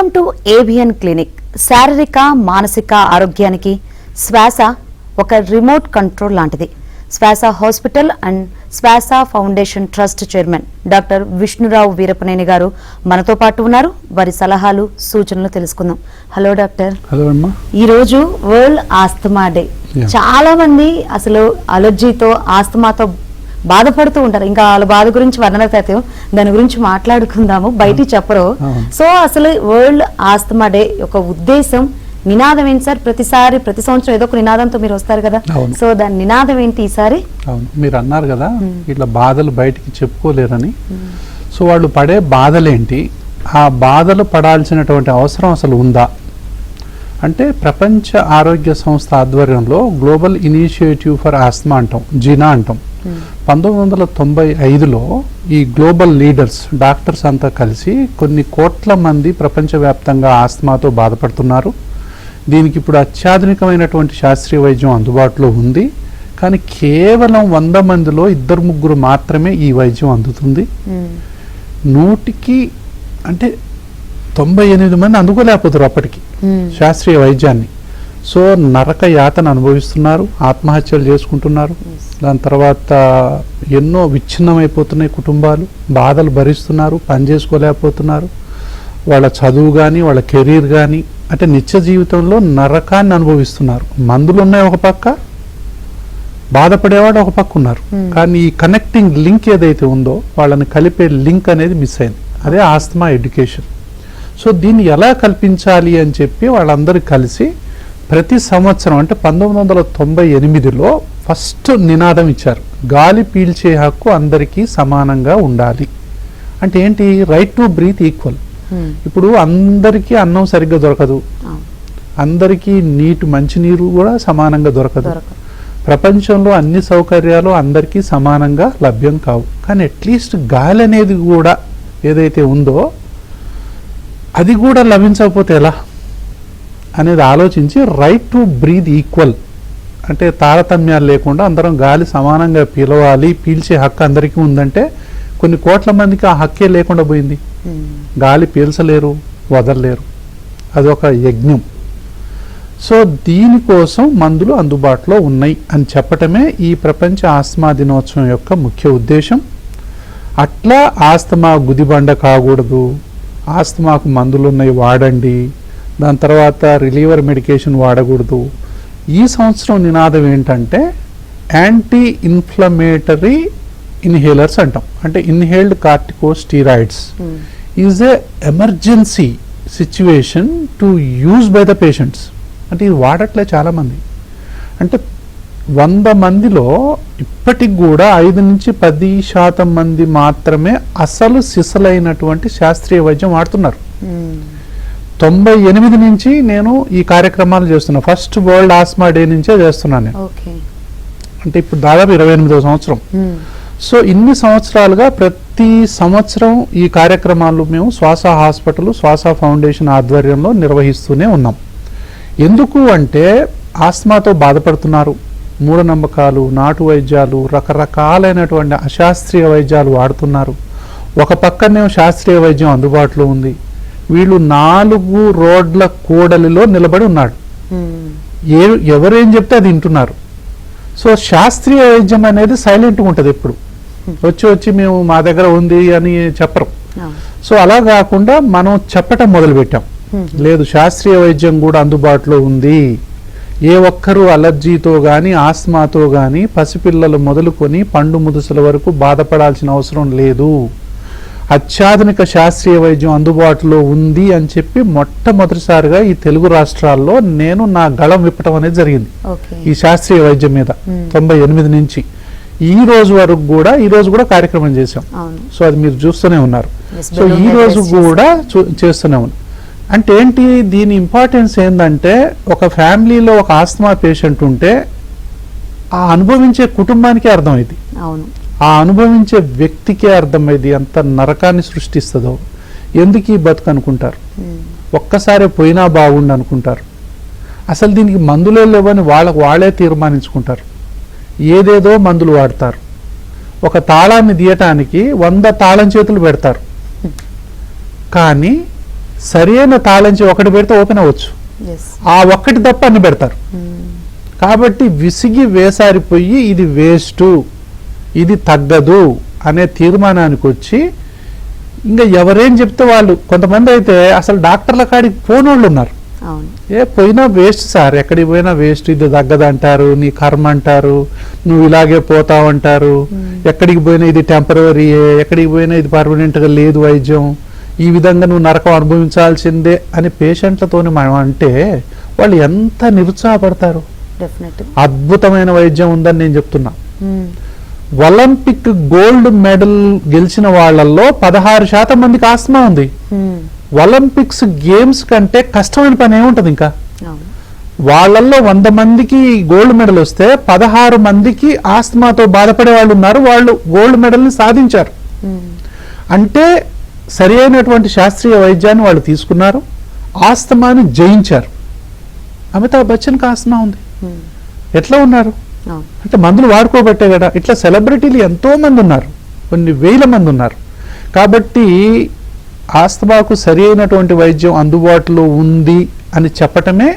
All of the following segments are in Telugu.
Welcome to avian clinic. శారీరక మానసిక ఆరోగ్యానికి శ్వాస ఒక రిమోట్ కంట్రోల్ లాంటిది. శ్వాస హాస్పిటల్ అండ్ శ్వాస foundation trust chairman doctor Vishnu Rao Veerapaneni గారు మనతో పాటు ఉన్నారు. వారి సలహాలు సూచనలు తెలుసుకుందాం. Hello doctor. హలో అమ్మా. ఈరోజు వరల్డ్ ఆస్తమా డే. చాలా మంది అసలు అలర్జీతో ఆస్తమాతో బాధపడుతూ ఉంటారు. ఇంకా వాళ్ళ బాధ గురించి వర్ణనతత్వం దాని గురించి మాట్లాడుకుందాము, బయట చెప్పరు. సో అసలు వరల్డ్ ఆస్తమా డే యొక్క ఉద్దేశం, నినాదం ఏంటి సార్? ప్రతి సంవత్సరం ఏదో ఒక నినాదంతో మీరు వస్తారు కదా, సో దాని నినాదం ఏంటి ఈసారి? అవును, మీరు అన్నారు కదా ఇట్లా బాధలు బయటికి చెప్పుకోలేరని. సో వాళ్ళు పడే బాధలేంటి, ఆ బాధలు పడాల్సినటువంటి అవసరం అసలు ఉందా అంటే, ప్రపంచ ఆరోగ్య సంస్థ ఆధ్వర్యంలో గ్లోబల్ ఇనిషియేటివ్ ఫర్ ఆస్తమా అంటాం, జినా అంటాం. 1995లో ఈ గ్లోబల్ లీడర్స్ డాక్టర్స్ అంతా కలిసి కొన్ని కోట్ల మంది ప్రపంచవ్యాప్తంగా ఆస్తమాతో బాధపడుతున్నారు. దీనికి ఇప్పుడు అత్యాధునికమైనటువంటి శాస్త్రీయ వైద్యం అందుబాటులో ఉంది. కానీ కేవలం 100 మందిలో 2-3 మాత్రమే ఈ వైద్యం అందుతుంది. 100కి అంటే 98 మంది అందుకోలేకపోతారు అప్పటికి శాస్త్రీయ వైద్యాన్ని. సో నరక యాతన అనుభవిస్తున్నారు, ఆత్మహత్యలు చేసుకుంటున్నారు. దాని తర్వాత ఎన్నో విచ్ఛిన్నమైపోతున్నాయి కుటుంబాలు, బాధలు భరిస్తున్నారు, పని చేసుకోలేకపోతున్నారు. వాళ్ళ చదువు కానీ వాళ్ళ కెరీర్ కానీ అంటే నిత్య జీవితంలో నరకాన్ని అనుభవిస్తున్నారు. మందులు ఉన్నాయి ఒక పక్క, బాధపడేవాడు ఒక పక్క ఉన్నారు. కానీ ఈ కనెక్టింగ్ లింక్ ఏదైతే ఉందో వాళ్ళని కలిపే లింక్ అనేది మిస్ అయింది. అదే ఆస్తమా ఎడ్యుకేషన్. సో దీన్ని ఎలా కల్పించాలి అని చెప్పి వాళ్ళందరూ కలిసి ప్రతి సంవత్సరం అంటే 1998లో ఫస్ట్ నినాదం ఇచ్చారు, గాలి పీల్చే హక్కు అందరికీ సమానంగా ఉండాలి. అంటే ఏంటి? Right to breathe equal. ఇప్పుడు అందరికీ అన్నం సరిగ్గా దొరకదు, అందరికీ మంచినీరు కూడా సమానంగా దొరకదు. ప్రపంచంలో అన్ని సౌకర్యాలు అందరికీ సమానంగా లభ్యం కావు. కానీ అట్లీస్ట్ గాలి అనేది కూడా ఏదైతే ఉందో అది కూడా లభించకపోతే ఎలా అనేది ఆలోచించి రైట్ టు బ్రీత్ ఈక్వల్ అంటే తారతమ్యాలు లేకుండా అందరం గాలి సమానంగా పీల్చే హక్కు అందరికీ ఉందంటే కొన్ని కోట్ల మందికి ఆ హక్కే లేకుండా పోయింది. గాలి పీల్చలేరు, వదలలేరు. అదొక యజ్ఞం. సో దీనికోసం మందులు అందుబాటులో ఉన్నాయి అని చెప్పటమే ఈ ప్రపంచ ఆస్తమా దినోత్సవం యొక్క ముఖ్య ఉద్దేశం. అట్లా ఆస్తమా గుదిబండ కాకూడదు, ఆస్తమాకు మందులు ఉన్నాయి వాడండి, దాని తర్వాత రిలీవర్ మెడికేషన్ వాడకూడదు. ఈ సంవత్సరం నినాదం ఏంటంటే యాంటీ ఇన్ఫ్లమేటరీ ఇన్హేలర్స్ అంటాం. అంటే inhaled corticosteroids is a emergency situation to use by the patients. అంటే ఇది వాడట్లే చాలామంది. అంటే 100 మందిలో ఇప్పటికి కూడా 5-10% మంది మాత్రమే అసలు సిసలైనటువంటి శాస్త్రీయ వైద్యం వాడుతున్నారు. 98 నుంచి నేను ఈ కార్యక్రమాలు చేస్తున్నా. ఫస్ట్ వరల్డ్ ఆస్మా డే నుంచే చేస్తున్నాను నేను. అంటే ఇప్పుడు దాదాపు 28వ సంవత్సరం. సో ఇన్ని సంవత్సరాలుగా ప్రతి సంవత్సరం ఈ కార్యక్రమాలు మేము శ్వాస హాస్పిటల్, శ్వాస ఫౌండేషన్ ఆధ్వర్యంలో నిర్వహిస్తూనే ఉన్నాం. ఎందుకు అంటే ఆస్మాతో బాధపడుతున్నారు, మూఢనమ్మకాలు, నాటు వైద్యాలు, రకరకాలైనటువంటి అశాస్త్రీయ వైద్యాలు వాడుతున్నారు. ఒక పక్కనే శాస్త్రీయ వైద్యం అందుబాటులో ఉంది. వీళ్ళు 4 రోడ్ల కూడలిలో నిలబడి ఉన్నాడు. ఎవరేం చెప్తే అది వింటున్నారు. సో శాస్త్రీయ వైద్యం అనేది సైలెంట్గా ఉంటుంది. ఎప్పుడు వచ్చి మేము మా దగ్గర ఉంది అని చెప్పరు. సో అలా కాకుండా మనం చెప్పటం మొదలుపెట్టాం, లేదు శాస్త్రీయ వైద్యం కూడా అందుబాటులో ఉంది. ఏ ఒక్కరూ అలర్జీతో కానీ ఆస్మాతో కానీ పసిపిల్లలు మొదలుకొని పండు ముదుసల వరకు బాధపడాల్సిన అవసరం లేదు. అత్యాధునిక శాస్త్రీయ వైద్యం అందుబాటులో ఉంది అని చెప్పి మొట్టమొదటిసారిగా ఈ తెలుగు రాష్ట్రాల్లో నేను నా గళం విప్పటం అనేది జరిగింది ఈ శాస్త్రీయ వైద్యం మీద. 98 నుంచి ఈ రోజు వరకు కూడా, ఈ రోజు కూడా కార్యక్రమం చేశాం. సో అది మీరు చూస్తూనే ఉన్నారు. సో ఈ రోజు కూడా చేస్తూనే ఉన్నాం. అంటే ఏంటి దీని ఇంపార్టెన్స్ ఏంటంటే, ఒక ఫ్యామిలీలో ఒక ఆస్తమా పేషెంట్ ఉంటే ఆ అనుభవించే కుటుంబానికే అర్థమైంది, ఆ అనుభవించే వ్యక్తికే అర్థమైంది ఎంత నరకాన్ని సృష్టిస్తుందో. ఎందుకు ఈ బతుకు అనుకుంటారు, ఒక్కసారి పోయినా బాగుండు అనుకుంటారు. అసలు దీనికి మందులే లేవని వాళ్ళే తీర్మానించుకుంటారు. ఏదేదో మందులు వాడతారు. ఒక తాళాన్ని తీయటానికి 100 తాళం చేతులు పెడతారు. కానీ సరైన తాళంచి ఒకటి పెడితే ఓపెన్ అవ్వచ్చు, ఆ ఒక్కటి తప్ప అన్ని పెడతారు. కాబట్టి విసిగి వేసారిపోయి ఇది వేస్టు, ఇది తగ్గదు అనే తీర్మానానికి వచ్చి ఇంకా ఎవరేం చెప్తే వాళ్ళు, కొంతమంది అయితే అసలు డాక్టర్ల కాడికి పోనోళ్ళు ఉన్నారు. పోయినా వేస్ట్ సార్, ఎక్కడికి పోయినా వేస్ట్, ఇది తగ్గదంటారు, నీ కర్మ అంటారు, నువ్వు ఇలాగే పోతావు అంటారు, ఎక్కడికి పోయినా ఇది టెంపరరీ, ఎక్కడికి పోయినా ఇది పర్మనెంట్గా లేదు వైద్యం, ఈ విధంగా నువ్వు నరకం అనుభవించాల్సిందే అని పేషెంట్లతోని మనం అంటే వాళ్ళు ఎంత నిరుత్సాహపడతారు. అద్భుతమైన వైద్యం ఉందని నేను చెప్తున్నా. ఒలింపిక్ గోల్డ్ మెడల్ గెలిచిన వాళ్ళల్లో 16% మందికి ఆస్తమా ఉంది. ఒలింపిక్స్ గేమ్స్ కంటే కష్టమైన పని ఏముంటది ఇంకా. వాళ్ళల్లో 100 మందికి గోల్డ్ మెడల్ వస్తే 16 మందికి ఆస్తమాతో బాధపడే వాళ్ళు ఉన్నారు, వాళ్ళు గోల్డ్ మెడల్ ని సాధించారు. అంటే సరి అయినటువంటి శాస్త్రీయ వైద్యాన్ని వాళ్ళు తీసుకున్నారు, ఆస్తమాని జయించారు. అమితాబ్ బచ్చన్కి ఆస్తమా ఉంది, ఎట్లా ఉన్నారు అంటే మందులు వాడుకోబట్టే కదా. ఇట్లా సెలబ్రిటీలు ఎంతో మంది ఉన్నారు, కొన్ని వేల మంది ఉన్నారు. కాబట్టి ఆస్తమాకు సరి అయినటువంటి వైద్యం అందుబాటులో ఉంది అని చెప్పటమే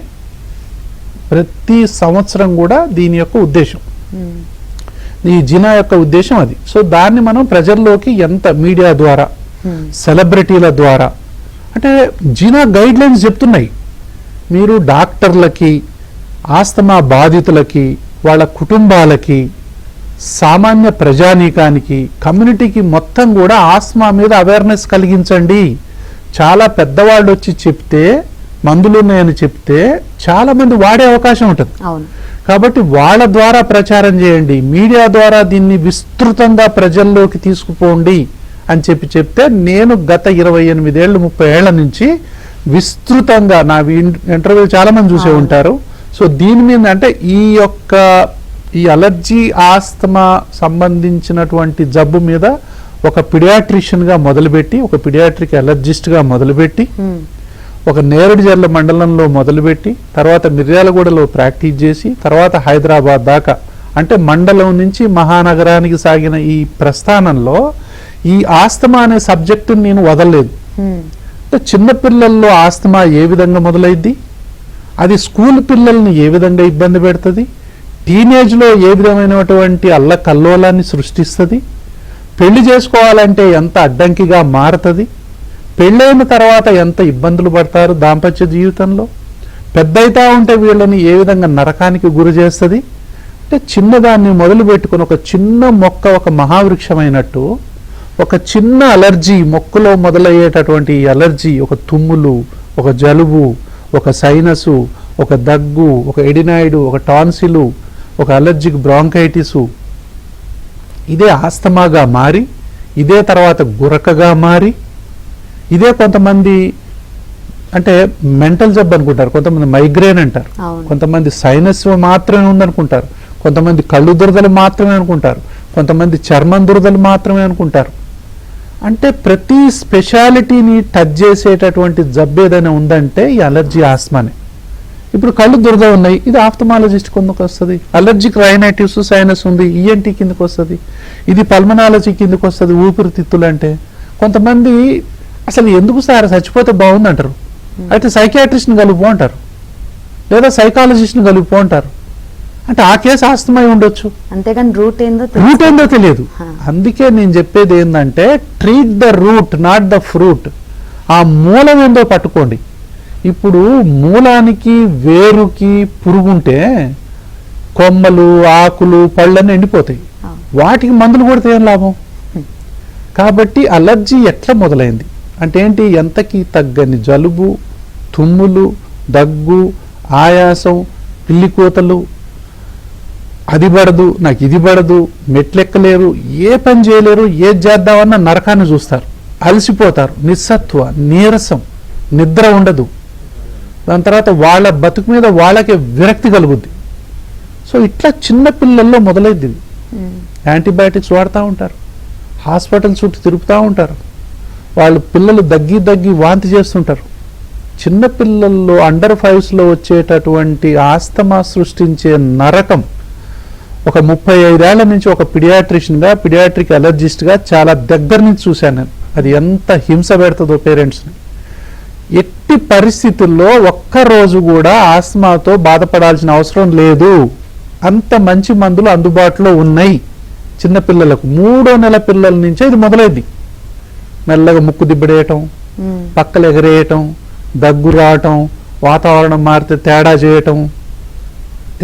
ప్రతి సంవత్సరం కూడా దీని యొక్క ఉద్దేశం, ఈ జినా యొక్క ఉద్దేశం అది. సో దాన్ని మనం ప్రజల్లోకి ఎంత మీడియా ద్వారా, సెలబ్రిటీల ద్వారా, అంటే జినా గైడ్ లైన్స్ చెప్తున్నాయి. మీరు డాక్టర్లకి, ఆస్తమా బాధితులకి, వాళ్ళ కుటుంబాలకి, సామాన్య ప్రజానీకానికి, కమ్యూనిటీకి మొత్తం కూడా ఆస్తమా మీద అవేర్నెస్ కలిగించండి. చాలా పెద్దవాళ్ళు వచ్చి చెప్తే, మందులు ఉన్నాయని చెప్తే చాలా మంది వాడే అవకాశం ఉంటుంది. కాబట్టి వాళ్ళ ద్వారా ప్రచారం చేయండి, మీడియా ద్వారా దీన్ని విస్తృతంగా ప్రజల్లోకి తీసుకుపోండి అని చెప్తే నేను గత 28 ఏళ్ళు 30 ఏళ్ల నుంచి విస్తృతంగా నా ఇంటర్వ్యూ చాలా మంది చూసే ఉంటారు. సో దీని మీద అంటే ఈ అలర్జీ ఆస్తమా సంబంధించినటువంటి జబ్బు మీద ఒక పిడియాట్రిషియన్గా మొదలుపెట్టి, ఒక పిడియాట్రిక్ అలర్జిస్ట్గా మొదలుపెట్టి, ఒక నేరేడుజర్ల మండలంలో మొదలుపెట్టి, తర్వాత మిర్యాలగూడలో ప్రాక్టీస్ చేసి, తర్వాత హైదరాబాద్ దాకా, అంటే మండలం నుంచి మహానగరానికి సాగిన ఈ ప్రస్థానంలో ఈ ఆస్తమా అనే సబ్జెక్టుని నేను వదలలేదు. చిన్నపిల్లల్లో ఆస్తమా ఏ విధంగా మొదలైద్ది, అది స్కూల్ పిల్లల్ని ఏ విధంగా ఇబ్బంది పెడుతుంది, టీనేజ్లో ఏ విధమైనటువంటి అల్లకల్లోలాన్ని సృష్టిస్తుంది, పెళ్లి చేసుకోవాలంటే ఎంత అడ్డంకిగా మారుతుంది, పెళ్ళైన తర్వాత ఎంత ఇబ్బందులు పడతారు దాంపత్య జీవితంలో, పెద్దయితా ఉంటే వీళ్ళని ఏ విధంగా నరకానికి గురి చేస్తుంది. అంటే చిన్నదాన్ని మొదలు పెట్టుకుని ఒక చిన్న మొక్క ఒక మహావృక్షమైనట్టు, ఒక చిన్న అలర్జీ మొక్కలో మొదలయ్యేటటువంటి అలర్జీ, ఒక తుమ్ములు, ఒక జలుబు, ఒక సైనసు, ఒక దగ్గు, ఒక ఎడినాయిడు, ఒక టాన్సిలు, ఒక అలర్జిక్ బ్రాంకైటిసు, ఇదే ఆస్తమాగా మారి, ఇదే తర్వాత గురకగా మారి, ఇదే కొంతమంది అంటే మెంటల్ జబ్బు అనుకుంటారు, కొంతమంది మైగ్రేన్ అంటారు, కొంతమంది సైనస్ మాత్రమే ఉందనుకుంటారు, కొంతమంది కళ్ళు దురదలు మాత్రమే అనుకుంటారు, కొంతమంది చర్మం దురదలు మాత్రమే అనుకుంటారు. అంటే ప్రతి స్పెషాలిటీని టచ్ చేసేటటువంటి జబ్బు ఏదైనా ఉందంటే ఈ అలర్జీ ఆస్మానే. ఇప్పుడు కళ్ళు దురద ఉన్నాయి, ఇది ఆఫ్థమాలజిస్ట్ కిందకు వస్తుంది. అలర్జిక్ రైనైటిస్ సైనస్ ఉంది, ఈఎన్టీ కిందకు వస్తుంది. ఇది పల్మనాలజీ కిందకు వస్తుంది, ఊపిరితిత్తులు. అంటే కొంతమంది అసలు ఎందుకు సార్ చచ్చిపోతే బాగుంది అంటారు, అయితే సైకియాట్రిస్ట్ని కలుపు అంటారు, లేదా సైకాలజిస్ట్ని కలుపు అంటారు. అంటే ఆ కేసు ఆస్తమై ఉండొచ్చు, అంతేగాని రూట్ ఏందో తెలియదు. అందుకే నేను చెప్పేది ఏంటంటే treat the route not the fruit. ఆ మూలం ఏందో పట్టుకోండి. ఇప్పుడు మూలానికి వేరుకి పురుగుంటే కొమ్మలు, ఆకులు, పళ్ళన్నీ ఎండిపోతాయి, వాటికి మందులు కొడితే ఏం లాభం. కాబట్టి అలర్జీ ఎట్లా మొదలైంది అంటే ఏంటి, ఎంతకి తగ్గని జలుబు, తుమ్ములు, దగ్గు, ఆయాసం, పిల్లికోతలు, అది పడదు నాకు ఇది పడదు, మెట్లెక్కలేరు, ఏ పని చేయలేరు, ఏది చేద్దామన్నా నరకాన్ని చూస్తారు, అలసిపోతారు, నిస్సత్వ, నీరసం, నిద్ర ఉండదు. దాని తర్వాత వాళ్ళ బతుకు మీద వాళ్ళకే విరక్తి కలుగుద్ది. సో ఇట్లా చిన్న పిల్లల్లో మొదలైద్ది. యాంటీబయాటిక్స్ వాడుతూ ఉంటారు, హాస్పిటల్ చుట్టూ తిరుగుతూ ఉంటారు, వాళ్ళు పిల్లలు దగ్గి వాంతి చేస్తుంటారు. చిన్నపిల్లల్లో అండర్ 5స్లో వచ్చేటటువంటి ఆస్తమా సృష్టించే నరకం ఒక 35 ఏళ్ల నుంచి ఒక పిడియాట్రిషియన్గా, పిడియాట్రిక్ అలర్జిస్ట్గా చాలా దగ్గర నుంచి చూశాను నేను. అది ఎంత హింస పెడుతుందో పేరెంట్స్ని. ఎట్టి పరిస్థితుల్లో ఒక్కరోజు కూడా ఆస్మాతో బాధపడాల్సిన అవసరం లేదు. అంత మంచి మందులు అందుబాటులో ఉన్నాయి చిన్నపిల్లలకు. 3వ నెల పిల్లల నుంచే ఇది మొదలైంది. మెల్లగా ముక్కు దిబ్బడేయటం, పక్కలు ఎగరేయటం, దగ్గు రావటం, వాతావరణం మారితే తేడా చేయటం,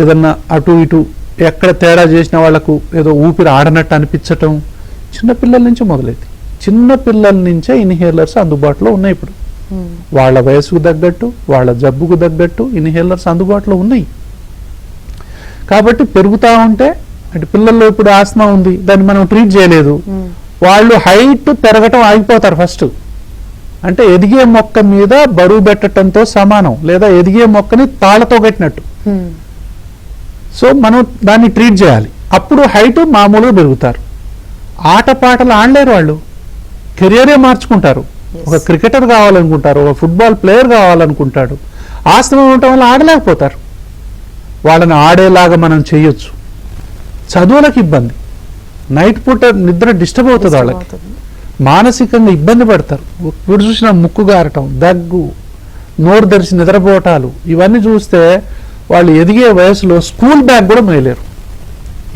ఏదన్నా అటు ఇటు ఎక్కడ తేడా చేసిన వాళ్లకు ఏదో ఊపిరి ఆడనట్టు అనిపించటం చిన్నపిల్లల నుంచి మొదలైంది. చిన్నపిల్లల నుంచే ఇన్హేలర్స్ అందుబాటులో ఉన్నాయి. ఇప్పుడు వాళ్ళ వయసుకు తగ్గట్టు, వాళ్ళ జబ్బుకు తగ్గట్టు ఇన్హేలర్స్ అందుబాటులో ఉన్నాయి. కాబట్టి పెరుగుతూ ఉంటే, అంటే పిల్లల్లో ఇప్పుడు ఆస్మా ఉంది, దాన్ని మనం ట్రీట్ చేయలేదు, వాళ్ళు హైట్ పెరగటం ఆగిపోతారు ఫస్ట్. అంటే ఎదిగే మొక్క మీద బరువు పెట్టడంతో సమానం, లేదా ఎదిగే మొక్కని తాళతో కట్టినట్టు. సో మనం దాన్ని ట్రీట్ చేయాలి. అప్పుడు హైట్ మామూలుగా పెరుగుతారు. ఆటపాటలు ఆడలేరు, వాళ్ళు కెరియరే మార్చుకుంటారు. ఒక క్రికెటర్ కావాలనుకుంటారు, ఒక ఫుట్బాల్ ప్లేయర్ కావాలనుకుంటాడు. ఆస్మా ఉండటం వల్ల ఆడలేకపోతారు. వాళ్ళని ఆడేలాగా మనం చేయొచ్చు. చదువులకు ఇబ్బంది, నైట్ పూట నిద్ర డిస్టర్బ్ అవుతుంది, వాళ్ళకి మానసికంగా ఇబ్బంది పడతారు. ఇప్పుడు చూసిన ముక్కు గారటం, దగ్గు, నోరు తెరిచి నిద్రపోవటాలు, ఇవన్నీ చూస్తే వాళ్ళు ఎదిగే వయసులో స్కూల్ బ్యాగ్ కూడా మోయలేరు,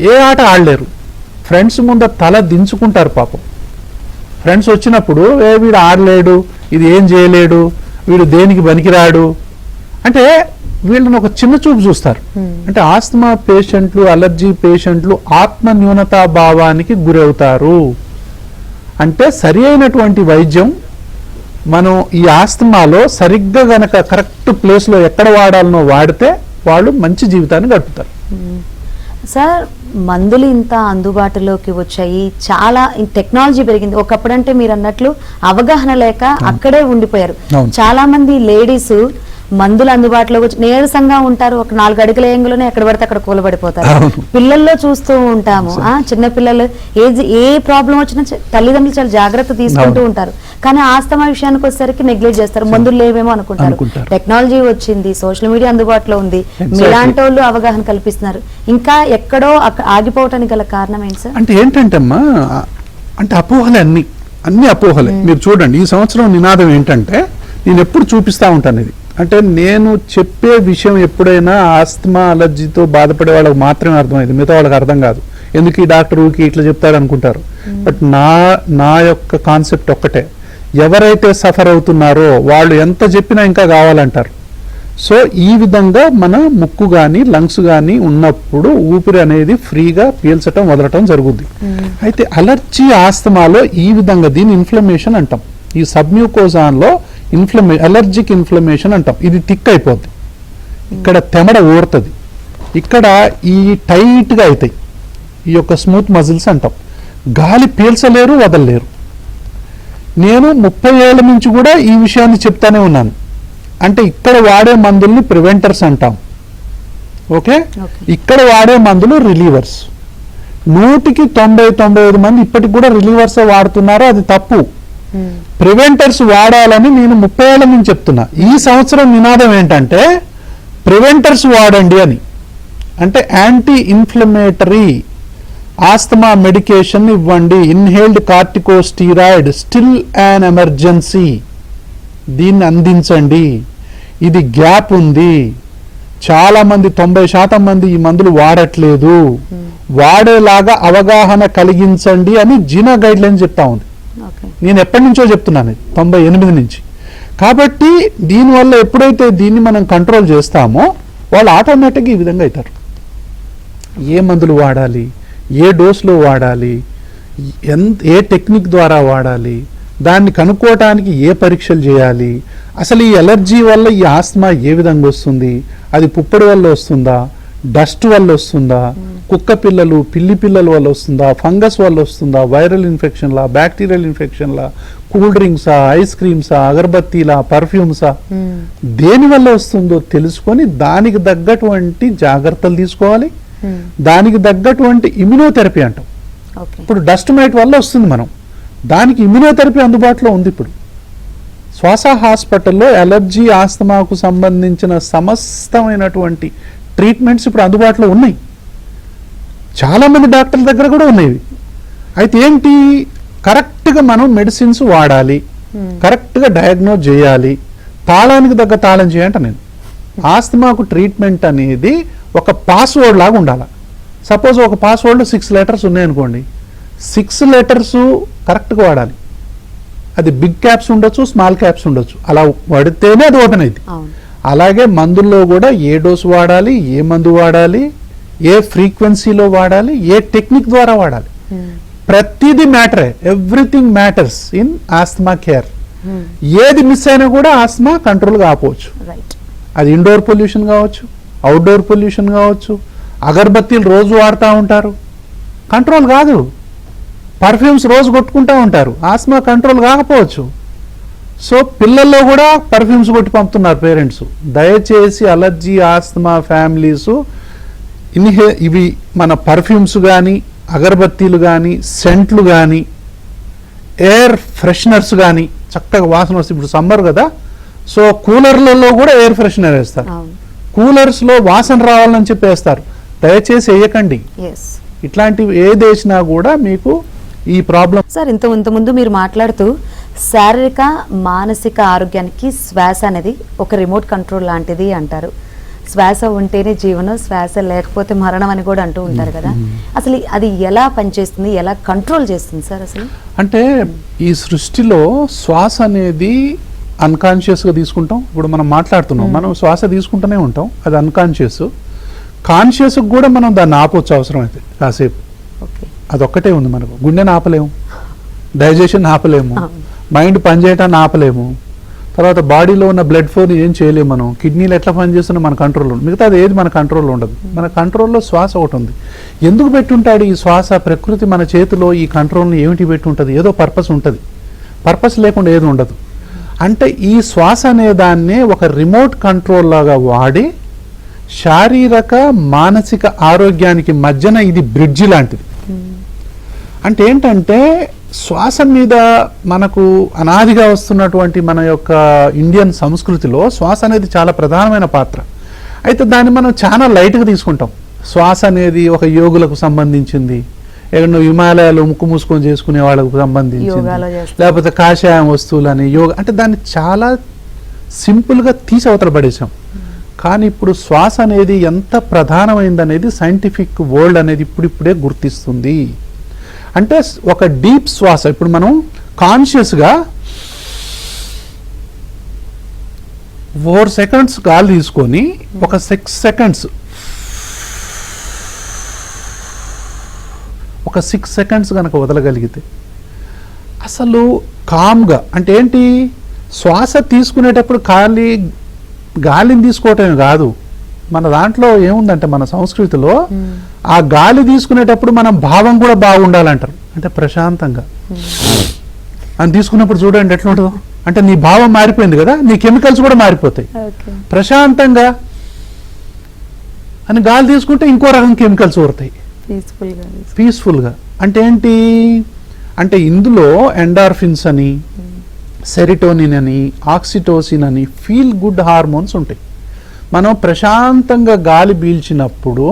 ఏ ఆట ఆడలేరు. ఫ్రెండ్స్ ముందు తల దించుకుంటారు పాపం. ఫ్రెండ్స్ వచ్చినప్పుడు వీడు ఆడలేడు, ఇది ఏం చేయలేడు, వీడు దేనికి పనికిరాడు అంటే వీళ్ళని ఒక చిన్న చూపు చూస్తారు. అంటే ఆస్తమా పేషెంట్లు, అలర్జీ పేషెంట్లు ఆత్మ న్యూనతా భావానికి గురవుతారు. అంటే సరి అయినటువంటి వైద్యం మనం ఈ ఆస్తమాలో సరిగ్గా గనక కరెక్ట్ ప్లేస్లో ఎక్కడ వాడాలనో వాడితే వాళ్ళు మంచి జీవితాన్ని గడుపుతారు. సార్, మందులు ఇంత అందుబాటులోకి వచ్చాయి, చాలా టెక్నాలజీ పెరిగింది. ఒకప్పుడంటే మీరు అన్నట్లు అవగాహన లేక అక్కడే ఉండిపోయారు. చాలా మంది లేడీస్ మందులు అందుబాటులో వచ్చి నీరసంగా ఉంటారు, ఒక 4 అడుగుల ఏంగులోనే ఎక్కడ పడితే అక్కడ కూలబడిపోతారు. పిల్లల్లో చూస్తూ ఉంటాము, చిన్న పిల్లలు ఏ ప్రాబ్లం వచ్చినా తల్లిదండ్రులు చాలా జాగ్రత్త తీసుకుంటూ ఉంటారు. కానీ ఆస్తమా విషయానికి వచ్చేసరికి నెగ్లెక్ట్ చేస్తారు, మందులు లేవేమో అనుకుంటారు. టెక్నాలజీ వచ్చింది, సోషల్ మీడియా అందుబాటులో ఉంది, మీలాంటి వాళ్ళు అవగాహన కల్పిస్తున్నారు. ఇంకా ఎక్కడో ఆగిపోవటానికి గల కారణం ఏంటి సార్? అంటే ఏంటంటే అమ్మా, అంటే అపోహలే, అన్ని అపోహలే. మీరు చూడండి, ఈ సంవత్సరం నినాదం ఏంటంటే, నేను ఎప్పుడు చూపిస్తా ఉంటాను ఇది. అంటే నేను చెప్పే విషయం ఎప్పుడైనా ఆస్తమా అలర్జీతో బాధపడే వాళ్ళకి మాత్రమే అర్థమైంది, మిగతా వాళ్ళకి అర్థం కాదు. ఎందుకు ఈ డాక్టర్ ఊరికి ఇట్లా చెప్తారు అనుకుంటారు. బట్ నా యొక్క కాన్సెప్ట్ ఒక్కటే, ఎవరైతే సఫర్ అవుతున్నారో వాళ్ళు ఎంత చెప్పినా ఇంకా కావాలంటారు. సో ఈ విధంగా మన ముక్కు కానీ లంగ్స్ కానీ ఉన్నప్పుడు ఊపిరి అనేది ఫ్రీగా పీల్చటం వదలటం జరుగుద్ది. అయితే అలర్జీ ఆస్తమాలో ఈ విధంగా దీన్ని ఇన్ఫ్లమేషన్ అంటాం. ఈ సబ్మ్యూకోజాన్లో అలర్జిక్ ఇన్ఫ్లమేషన్ అంటాం. ఇది థిక్ అయిపోద్ది, ఇక్కడ తెమడ ఊరుతుంది, ఇక్కడ ఈ టైట్గా అవుతాయి, ఈ యొక్క స్మూత్ మజిల్స్ అంటాం. గాలి పీల్చలేరు, వదలలేరు. నేను 30 ఏళ్ల నుంచి కూడా ఈ విషయాన్ని చెప్తానే ఉన్నాను. అంటే ఇక్కడ వాడే మందుల్ని ప్రివెంటర్స్ అంటాం. ఓకే, ఇక్కడ వాడే మందులు రిలీవర్స్. 100కి 90-95 మంది ఇప్పటికి కూడా రిలీవర్స్ వాడుతున్నారు, అది తప్పు. ప్రివెంటర్స్ వాడాలని నేను 30 ఏళ్ల నుంచి చెప్తున్నా. ఈ సంవత్సరం నినాదం ఏంటంటే ప్రివెంటర్స్ వాడండి అని. అంటే యాంటీ ఇన్ఫ్లమేటరీ ఆస్తమా మెడికేషన్ ఇవ్వండి. ఇన్హేల్డ్ కార్టికోస్టీరాయిడ్ స్టిల్ యాన్ ఎమర్జెన్సీ, దీన్ని అందించండి. ఇది గ్యాప్ ఉంది, చాలా మంది 90% మంది ఈ మందులు వాడట్లేదు, వాడేలాగా అవగాహన కలిగించండి అని జీనా గైడ్ లైన్ చెప్తా ఉంది. నేను ఎప్పటి నుంచో చెప్తున్నాను, 98 నుంచి. కాబట్టి దీనివల్ల ఎప్పుడైతే దీన్ని మనం కంట్రోల్ చేస్తామో వాళ్ళు ఆటోమేటిక్గా ఈ విధంగా అవుతారు. ఏ మందులు వాడాలి, ఏ డోస్లో వాడాలి, ఏ టెక్నిక్ ద్వారా వాడాలి, దాన్ని కనుక్కోవటానికి ఏ పరీక్షలు చేయాలి, అసలు ఈ ఎలర్జీ వల్ల ఈ ఆస్తమా ఏ విధంగా వస్తుంది, అది పుప్పడి వల్ల వస్తుందా, డస్ట్ వల్ల వస్తుందా, కుక్క పిల్లలు పిల్లి పిల్లల వల్ల వస్తుందా, ఫంగస్ వల్ల వస్తుందా, వైరల్ ఇన్ఫెక్షన్లా, బ్యాక్టీరియల్ ఇన్ఫెక్షన్లా, కూల్ డ్రింక్సా, ఐస్ క్రీమ్సా, అగరబత్తీలా, పర్ఫ్యూమ్సా, దేని వల్ల వస్తుందో తెలుసుకొని దానికి తగ్గటువంటి జాగ్రత్తలు తీసుకోవాలి. దానికి తగ్గటువంటి ఇమ్యునోథెరపీ అంటాం. ఇప్పుడు డస్ట్ మైట్ వల్ల వస్తుంది, మనం దానికి ఇమ్యునోథెరపీ అందుబాటులో ఉంది. ఇప్పుడు శ్వాస హాస్పిటల్లో అలర్జీ ఆస్తమాకు సంబంధించిన సమస్తమైనటువంటి ట్రీట్మెంట్స్ ఇప్పుడు అందుబాటులో ఉన్నాయి. చాలామంది డాక్టర్ల దగ్గర కూడా ఉన్నాయి. అయితే ఏంటి, కరెక్ట్గా మనం మెడిసిన్స్ వాడాలి, కరెక్ట్గా డయాగ్నోజ్ చేయాలి, తాళానికి తగ్గ తాళం చేయంట నేను. ఆస్తమాకు ట్రీట్మెంట్ అనేది ఒక పాస్వర్డ్ లాగా ఉండాలి. సపోజ్ ఒక పాస్వర్డ్లో 6 లెటర్స్ ఉన్నాయనుకోండి, 6 లెటర్స్ కరెక్ట్గా వాడాలి. అది బిగ్ క్యాప్స్ ఉండొచ్చు, స్మాల్ క్యాప్స్ ఉండొచ్చు, అలా వాడితేనే అది ఓపెన్ అయింది. అలాగే మందుల్లో కూడా ఏ డోసు వాడాలి, ఏ మందు వాడాలి, ఏ ఫ్రీక్వెన్సీలో వాడాలి, ఏ టెక్నిక్ ద్వారా వాడాలి, ప్రతిదీ మ్యాటరే. Everything matters in asthma care. ఏది మిస్ అయినా కూడా ఆస్తమా కంట్రోల్ కాకపోవచ్చు. అది ఇండోర్ పొల్యూషన్ కావచ్చు, అవుట్డోర్ పొల్యూషన్ కావచ్చు, అగరబత్తీలు రోజు వాడుతూ ఉంటారు, కంట్రోల్ కాదు. పర్ఫ్యూమ్స్ రోజు కొట్టుకుంటూ ఉంటారు, ఆస్మా కంట్రోల్ కాకపోవచ్చు. సో పిల్లల్లో కూడా పర్ఫ్యూమ్స్ కొట్టి పంపుతున్నారు పేరెంట్స్. దయచేసి అలర్జీ ఆస్తమా ఫ్యామిలీస్ ఇవి మన పర్ఫ్యూమ్స్ కానీ, అగరబత్తీలు కానీ, సెంట్లు కానీ, ఎయిర్ ఫ్రెషనర్స్ కానీ చక్కగా వాసన వస్తుంది. ఇప్పుడు సమ్మర్ కదా, సో కూలర్లలో కూడా ఎయిర్ ఫ్రెషనర్ వేస్తారు. కూలర్స్లో వాసన రావాలని చెప్పి వేస్తారు. దయచేసి వేయకండి. ఇట్లాంటివి ఏది వేసినా కూడా మీకు ఈ ప్రాబ్లం. సార్ ఇంతకుముందు మీరు మాట్లాడుతూ శారీరక మానసిక ఆరోగ్యానికి శ్వాస అనేది ఒక రిమోట్ కంట్రోల్ లాంటిది అంటారు. శ్వాస ఉంటేనే జీవనం, శ్వాస లేకపోతే మరణం అని కూడా అంటూ ఉంటారు కదా. అసలు అది ఎలా పనిచేస్తుంది, ఎలా కంట్రోల్ చేస్తుంది సార్? అసలు అంటే ఈ సృష్టిలో శ్వాస అనేది అన్కాన్షియస్గా తీసుకుంటాం. ఇప్పుడు మనం మాట్లాడుతున్నాం, మనం శ్వాస తీసుకుంటూనే ఉంటాం, అది అన్కాన్షియస్. కాన్షియస్కి కూడా మనం దాన్ని ఆపవచ్చు అవసరం అయితే కాసేపు. అదొక్కటే ఉంది మనకు. గుండెని ఆపలేము, డైజెషన్ ఆపలేము, మైండ్ పనిచేయటాన్ని ఆపలేము, తర్వాత బాడీలో ఉన్న బ్లడ్ ఫ్లోని ఏం చేయలేము మనం. కిడ్నీలు ఎట్లా పనిచేస్తున్నా మన కంట్రోల్లో, మిగతా అది ఏది మన కంట్రోల్లో ఉండదు. మన కంట్రోల్లో శ్వాస ఒకటి ఉంది. ఎందుకు పెట్టుంటాడు ఈ శ్వాస? ప్రకృతి మన చేతిలో ఈ కంట్రోల్ని ఏమిటి పెట్టుంటుంది? ఏదో పర్పస్ ఉంటుంది. పర్పస్ లేకుండా ఏది ఉండదు. అంటే ఈ శ్వాస అనే దాన్ని ఒక రిమోట్ కంట్రోల్ లాగా వాడి శారీరక మానసిక ఆరోగ్యానికి మధ్యన ఇది బ్రిడ్జి లాంటిది. అంటే ఏంటంటే శ్వాస మీద మనకు అనాదిగా వస్తున్నటువంటి మన యొక్క ఇండియన్ సంస్కృతిలో శ్వాస అనేది చాలా ప్రధానమైన పాత్ర. అయితే దాన్ని మనం చాలా లైట్గా తీసుకుంటాం. శ్వాస అనేది ఒక యోగులకు సంబంధించింది, ఏమన్నా హిమాలయాలు ముక్కు మూసుకొని చేసుకునే వాళ్ళకు సంబంధించింది, లేకపోతే కాషాయం వస్తువులని యోగా, అంటే దాన్ని చాలా సింపుల్గా తీసి అవతల పడేసాం. కానీ ఇప్పుడు శ్వాస అనేది ఎంత ప్రధానమైంది అనేది సైంటిఫిక్ వరల్డ్ అనేది ఇప్పుడిప్పుడే గుర్తిస్తుంది. అంటే ఒక డీప్ శ్వాస, ఇప్పుడు మనం కాన్షియస్గా 4 సెకండ్స్ గాలి తీసుకొని ఒక 6 సెకండ్స్ కనుక వదలగలిగితే అసలు కామ్గా, అంటే ఏంటి, శ్వాస తీసుకునేటప్పుడు గాలిని తీసుకోవటమే కాదు, మన దాంట్లో ఏముందంటే మన సంస్కృతిలో ఆ గాలి తీసుకునేటప్పుడు మనం భావం కూడా బాగుండాలంటారు. అంటే ప్రశాంతంగా అని తీసుకున్నప్పుడు చూడండి ఎట్లా ఉంటుందో. అంటే నీ భావం మారిపోయింది కదా, నీ కెమికల్స్ కూడా మారిపోతాయి. ప్రశాంతంగా అని గాలి తీసుకుంటే ఇంకో రకం కెమికల్స్ ఊరుతాయి పీస్ఫుల్గా. అంటే ఏంటి అంటే ఇందులో ఎండార్ఫిన్స్ అని, సెరిటోనిన్ అని, ఆక్సిటోసిన్ అని ఫీల్ గుడ్ హార్మోన్స్ ఉంటాయి. మనం ప్రశాంతంగా గాలి పీల్చినప్పుడు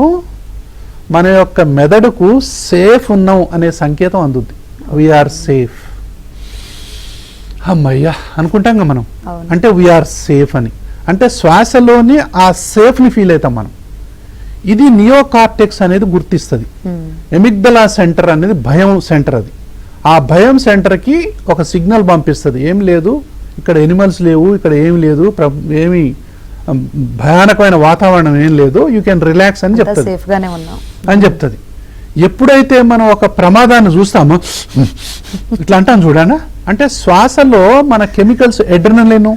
మన యొక్క మెదడుకు సేఫ్ ఉన్నాం అనే సంకేతం అందుద్ది. వీఆర్ సేఫ్, అమ్మయ్యా అనుకుంటాం కదా మనం. అంటే వీఆర్ సేఫ్ అని, అంటే శ్వాసలోని ఆ సేఫ్ని ఫీల్ అవుతాం మనం. ఇది నియోకార్టెక్స్ అనేది గుర్తిస్తుంది. ఎమిగ్దలా సెంటర్ అనేది భయం సెంటర్. అది ఆ భయం సెంటర్కి ఒక సిగ్నల్ పంపిస్తుంది, ఏం లేదు ఇక్కడ ఎనిమల్స్ లేవు, ఇక్కడ ఏం లేదు, ఏమి భయానకమైన వాతావరణం ఏం లేదు, యూ కెన్ రిలాక్స్ అని చెప్తుంది అని చెప్తుంది. ఎప్పుడైతే మనం ఒక ప్రమాదాన్ని చూస్తామో ఇట్లా అంటాం చూడనా, అంటే శ్వాసలో మన కెమికల్స్ ఎడ్రినలిన్,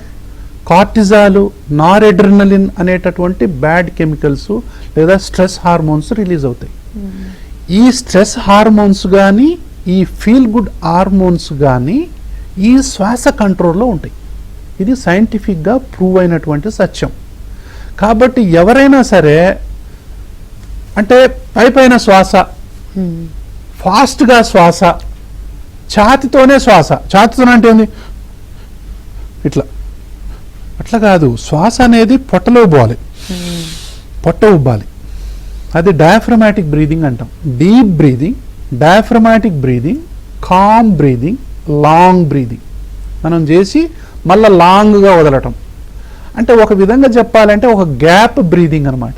కార్టిజాలు, నార్ ఎడ్రినలిన్ అనేటటువంటి బ్యాడ్ కెమికల్స్ లేదా స్ట్రెస్ హార్మోన్స్ రిలీజ్ అవుతాయి. ఈ స్ట్రెస్ హార్మోన్స్ కానీ, ఈ ఫీల్ గుడ్ హార్మోన్స్ కానీ ఈ శ్వాస కంట్రోల్లో ఉంటాయి. ఇది సైంటిఫిక్గా ప్రూవ్ అయినటువంటి సత్యం. కాబట్టి ఎవరైనా సరే అంటే పైపైన శ్వాస, ఫాస్ట్గా శ్వాస, ఛాతితోనే శ్వాస, ఛాతితోనే అంటే ఏంది ఇట్లా, అట్లా కాదు. శ్వాస అనేది పొట్టలో పోవాలి, పొట్ట ఉబ్బాలి. అది డయాఫ్రమాటిక్ బ్రీదింగ్ అంటాం. Deep breathing, diaphragmatic breathing, calm breathing, long breathing మనం చేసి మళ్ళీ లాంగ్గా వదలటం. అంటే ఒక విధంగా చెప్పాలంటే ఒక గ్యాప్ బ్రీదింగ్ అనమాట.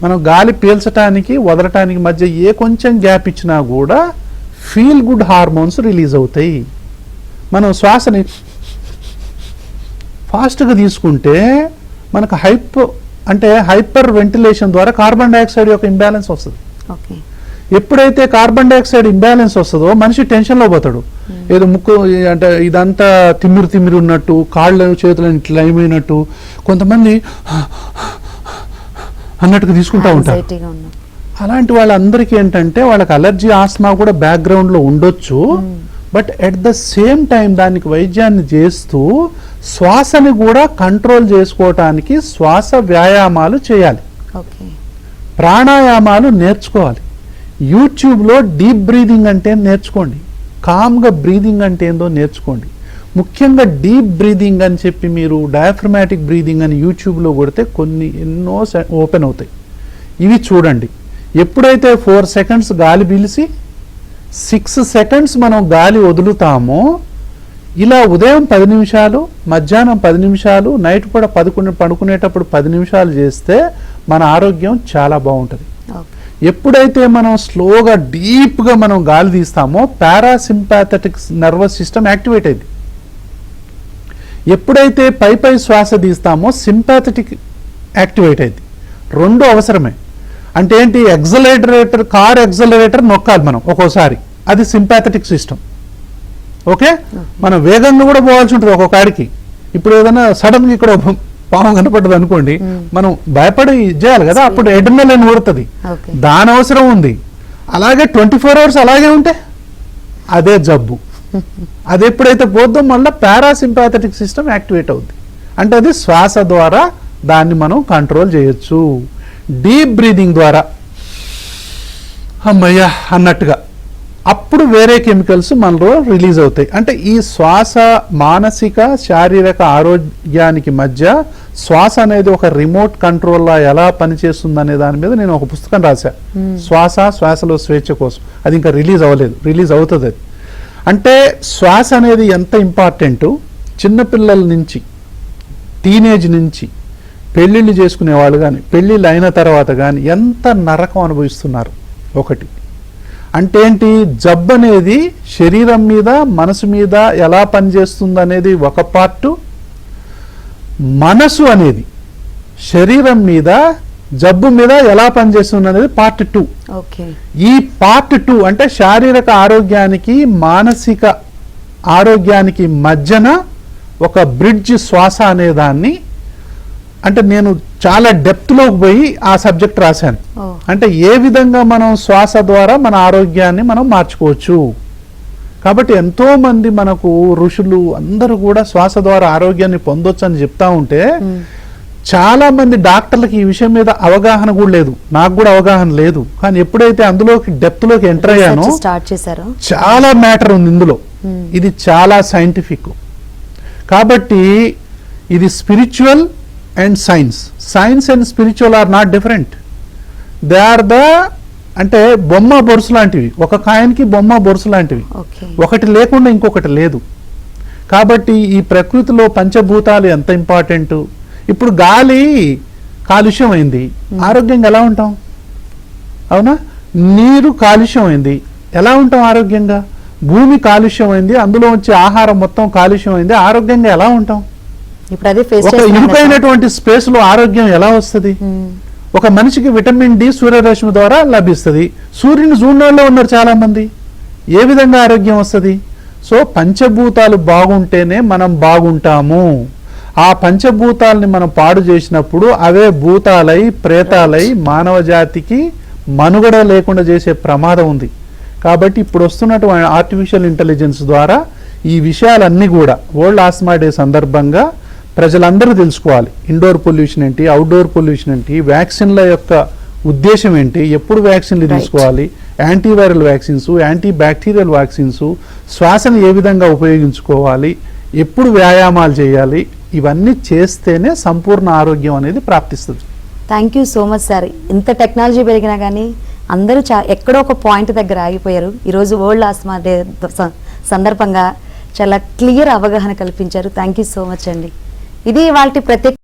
మనం గాలి పీల్చడానికి వదలటానికి మధ్య ఏ కొంచెం గ్యాప్ ఇచ్చినా కూడా ఫీల్ గుడ్ హార్మోన్స్ రిలీజ్ అవుతాయి. మనం శ్వాసని ఫాస్ట్గా తీసుకుంటే మనకు హైపర్ వెంటిలేషన్ ద్వారా కార్బన్ డైఆక్సైడ్ యొక్క ఇంబ్యాలెన్స్ వస్తుంది. ఎప్పుడైతే కార్బన్ డైఆక్సైడ్ ఇంబ్యాలెన్స్ వస్తుందో మనిషి టెన్షన్లో పోతాడు. ఏదో ముక్కు అంటే ఇదంతా తిమ్మిరి ఉన్నట్టు, కాళ్ళు చేతులు ఇట్లయిపోయినట్టు, కొంతమంది అన్నట్టుగా తీసుకుంటూ ఉంటారు. అలాంటి వాళ్ళందరికీ ఏంటంటే వాళ్ళకి అలర్జీ, ఆస్మా కూడా బ్యాక్గ్రౌండ్లో ఉండొచ్చు. But at the same time దానికి వైద్యాన్ని చేస్తూ శ్వాసని కూడా కంట్రోల్ చేసుకోవటానికి శ్వాస వ్యాయామాలు చేయాలి, ప్రాణాయామాలు నేర్చుకోవాలి. యూట్యూబ్లో డీప్ బ్రీదింగ్ అంటే నేర్చుకోండి, కామ్గా బ్రీదింగ్ అంటే ఏందో నేర్చుకోండి. ముఖ్యంగా డీప్ బ్రీదింగ్ అని చెప్పి మీరు డయాఫ్రమాటిక్ బ్రీదింగ్ అని యూట్యూబ్లో కొడితే ఎన్నో ఓపెన్ అవుతాయి. ఇవి చూడండి. ఎప్పుడైతే 4 సెకండ్స్ గాలి పీలిసి 6 సెకండ్స్ మనం గాలి వదులుతామో, ఇలా ఉదయం 10 నిమిషాలు, మధ్యాహ్నం 10 నిమిషాలు, నైట్ కూడా పడుకునేటప్పుడు 10 నిమిషాలు చేస్తే మన ఆరోగ్యం చాలా బాగుంటుంది. ఎప్పుడైతే మనం స్లోగా డీప్గా మనం గాలి తీస్తామో పారాసింపాథెటిక్ నర్వస్ సిస్టమ్ యాక్టివేట్ అయింది. ఎప్పుడైతే పై శ్వాస తీస్తామో సింపాథెటిక్ యాక్టివేట్ అయింది. రెండు అవసరమే. అంటే ఏంటి, కార్ ఎగ్జలరేటర్ నొక్కాలి మనం ఒక్కోసారి, అది సింపాథెటిక్ సిస్టమ్. ఓకే, మనం వేగంగా కూడా పోవాల్సి ఉంటుంది ఒక్కొక్కడికి. ఇప్పుడు ఏదైనా సడన్గా ఇక్కడ పాము కనపడ్డది అనుకోండి, మనం భయపడి చేయాలి కదా, అప్పుడు ఎడ్రినలిన్ ఊడుతుంది, దాని అవసరం ఉంది. అలాగే 24 hours అలాగే ఉంటే అదే జబ్బు. అది ఎప్పుడైతే పోద్దో మళ్ళీ పారాసింపాథెటిక్ సిస్టమ్ యాక్టివేట్ అవుద్ది. అంటే అది శ్వాస ద్వారా దాన్ని మనం కంట్రోల్ చేయొచ్చు. డీప్ బ్రీదింగ్ ద్వారా అమ్మయ్యా అన్నట్టుగా అప్పుడు వేరే కెమికల్స్ మనలో రిలీజ్ అవుతాయి. అంటే ఈ శ్వాస మానసిక శారీరక ఆరోగ్యానికి మధ్య శ్వాస అనేది ఒక రిమోట్ కంట్రోల్లా ఎలా పనిచేస్తుంది అనే దాని మీద నేను ఒక పుస్తకం రాశాను, శ్వాసలో స్వేచ్ఛ కోసం. అది ఇంకా రిలీజ్ అవ్వలేదు, రిలీజ్ అవుతుంది. అది అంటే శ్వాస అనేది ఎంత ఇంపార్టెంట్. చిన్నపిల్లల నుంచి, టీనేజ్ నుంచి, పెళ్ళిళ్ళు చేసుకునే వాళ్ళు కానీ, పెళ్ళిళ్ళు అయిన తర్వాత కానీ ఎంత నరకం అనుభవిస్తున్నారు. ఒకటి అంటే ఏంటి, జబ్బు అనేది శరీరం మీద మనసు మీద ఎలా పనిచేస్తుంది అనేది ఒక పార్టు, మనసు అనేది శరీరం మీద జబ్బు మీద ఎలా పనిచేస్తుంది అనేది పార్ట్ 2. ఈ పార్ట్ 2 అంటే శారీరక ఆరోగ్యానికి మానసిక ఆరోగ్యానికి మధ్యన ఒక బ్రిడ్జ్ శ్వాస అనే దాన్ని, అంటే నేను చాలా డెప్త్లోకి పోయి ఆ సబ్జెక్ట్ రాశాను. అంటే ఏ విధంగా మనం శ్వాస ద్వారా మన ఆరోగ్యాన్ని మనం మార్చుకోవచ్చు. కాబట్టి ఎంతో మంది మనకు ఋషులు అందరూ కూడా శ్వాస ద్వారా ఆరోగ్యాన్ని పొందొచ్చు అని చెప్తా ఉంటే, చాలా మంది డాక్టర్లకి ఈ విషయం మీద అవగాహన కూడా లేదు, నాకు కూడా అవగాహన లేదు. కానీ ఎప్పుడైతే అందులోకి డెప్త్లోకి ఎంటర్ అయ్యానో చాలా మ్యాటర్ ఉంది ఇందులో. ఇది చాలా సైంటిఫిక్. కాబట్టి ఇది spiritual and science and spiritual are not different. They are అంటే బొమ్మ బొరుసు లాంటివి, ఒక కాయనికి బొమ్మ బొరుసు లాంటివి, ఒకటి లేకుండా ఇంకొకటి లేదు. కాబట్టి ఈ ప్రకృతిలో పంచభూతాలు ఎంత ఇంపార్టెంట్. ఇప్పుడు గాలి కాలుష్యం అయింది, ఆరోగ్యంగా ఎలా ఉంటాం? అవునా? నీరు కాలుష్యం అయింది, ఎలా ఉంటాం ఆరోగ్యంగా? భూమి కాలుష్యం అయింది, అందులో వచ్చే ఆహారం మొత్తం కాలుష్యం అయింది, ఆరోగ్యంగా ఎలా ఉంటాం? ఒక ఇరుకైనటువంటి స్పేస్ లో ఆరోగ్యం ఎలా వస్తుంది? ఒక మనిషికి విటమిన్ డి సూర్యరశ్మి ద్వారా లభిస్తుంది. సూర్యుని జూన్లో ఉన్నారు చాలా మంది, ఏ విధంగా ఆరోగ్యం వస్తుంది? సో పంచభూతాలు బాగుంటేనే మనం బాగుంటాము. ఆ పంచభూతాలని మనం పాడు చేసినప్పుడు అవే భూతాలై ప్రేతాలై మానవ జాతికి మనుగడ లేకుండా చేసే ప్రమాదం ఉంది. కాబట్టి ఇప్పుడు వస్తున్నటువంటి ఆర్టిఫిషియల్ ఇంటెలిజెన్స్ ద్వారా ఈ విషయాలన్నీ కూడా వరల్డ్ ఆస్మా డే సందర్భంగా ప్రజలందరూ తెలుసుకోవాలి. ఇండోర్ పొల్యూషన్ ఏంటి, అవుట్డోర్ పొల్యూషన్ ఏంటి, వ్యాక్సిన్ల యొక్క ఉద్దేశం ఏంటి, ఎప్పుడు వ్యాక్సిన్లు తీసుకోవాలి, antiviral vaccines, anti bacterial vaccines, శ్వాసను ఏ విధంగా ఉపయోగించుకోవాలి, ఎప్పుడు వ్యాయామాలు చేయాలి, ఇవన్నీ చేస్తేనే సంపూర్ణ ఆరోగ్యం అనేది ప్రాప్తిస్తుంది. Thank you so much sir. ఇంత టెక్నాలజీ పెరిగినా కానీ అందరూ ఎక్కడో ఒక పాయింట్ దగ్గర ఆగిపోయారు. ఈరోజు వరల్డ్ ఆస్మా డే సందర్భంగా చాలా క్లియర్ అవగాహన కల్పించారు. థ్యాంక్ యూ సో మచ్ అండి. ఇది వాళ్ళ ప్రత్యేక